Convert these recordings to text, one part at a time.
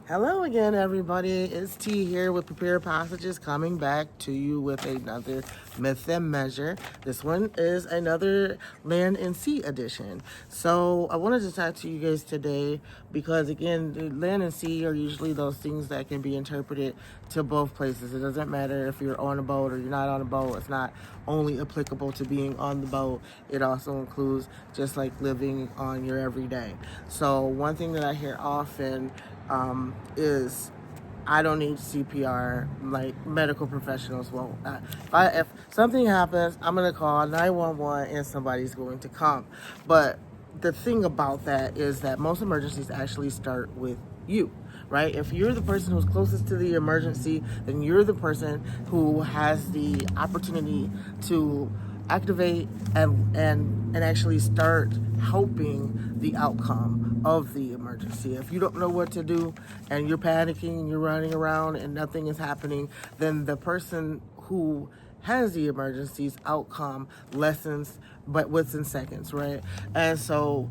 Hello again, everybody. It's T here with Prepared Passages, coming back to you with another Myth and Measure. This one is another Land and Sea edition. So I wanted to talk to you guys today because, again, the land and sea are usually those things that can be interpreted to both places. It doesn't matter if you're on a boat or you're not on a boat. It's not only applicable to being on the boat. It also includes just like living on your everyday. So one thing that I hear often is I don't need CPR. Like medical professionals won't. If something happens, I'm gonna call 911 and somebody's going to come. But the thing about that is that most emergencies actually start with you, right? If you're the person who's closest to the emergency, then you're the person who has the opportunity to activate and actually start helping the outcome of the emergency. If you don't know what to do and you're panicking and you're running around and nothing is happening, then the person who has the emergency's outcome lessens but within seconds, right? And so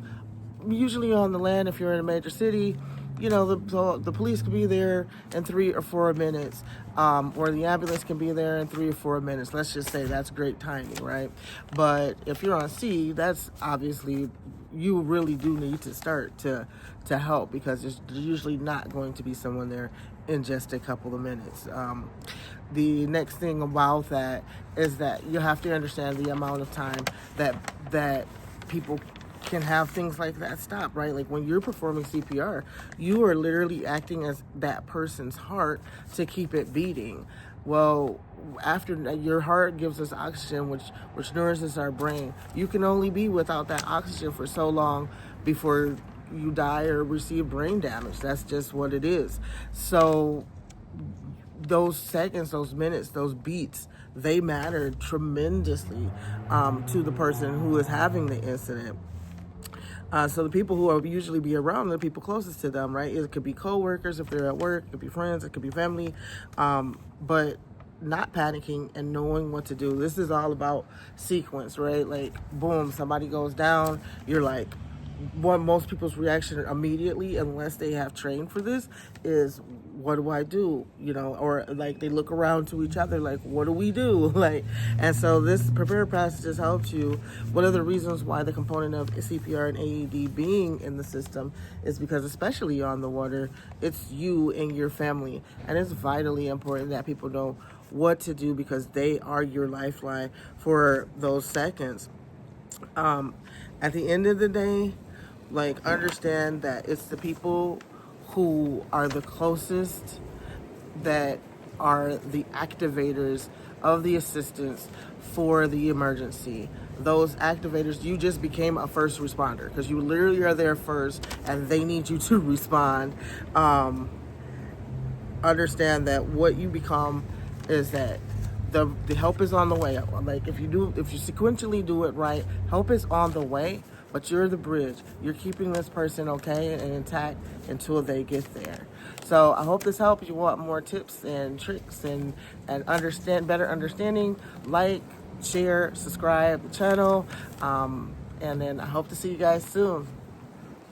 usually on the land, if you're in a major city, you know, the police can be there in 3 or 4 minutes, or the ambulance can be there in 3 or 4 minutes. Let's just say that's great timing, right? But if you're on sea, that's obviously, you really do need to start to help, because there's usually not going to be someone there in just a couple of minutes. The next thing about that is that you have to understand the amount of time that people can have things like that stop, right? Like when you're performing CPR, you are literally acting as that person's heart to keep it beating. Well, after your heart gives us oxygen, which nourishes our brain, you can only be without that oxygen for so long before you die or receive brain damage. That's just what it is. So those seconds, those minutes, those beats, they matter tremendously to the person who is having the incident. So the people who will usually be around are the people closest to them, right? It could be coworkers if they're at work, it could be friends, it could be family, but not panicking and knowing what to do. This is all about sequence, right? Like, boom, somebody goes down, you're like, what most people's reaction immediately, unless they have trained for this, is what do I do? You know, or like they look around to each other like, what do we do? Like, and so this prepared passages helps you. One of the reasons why the component of CPR and AED being in the system is because, especially on the water, it's you and your family, and it's vitally important that people know what to do because they are your lifeline for those seconds. At the end of the day, like, understand that it's the people who are the closest that are the activators of the assistance for the emergency. Those activators, you just became a first responder because you literally are there first and they need you to respond. Understand that what you become is that the help is on the way. Like, if you sequentially do it right, help is on the way, but you're the bridge. You're keeping this person okay and intact until they get there. So I hope this helps. You want more tips and tricks and better understanding, like, share, subscribe the channel, and then I hope to see you guys soon.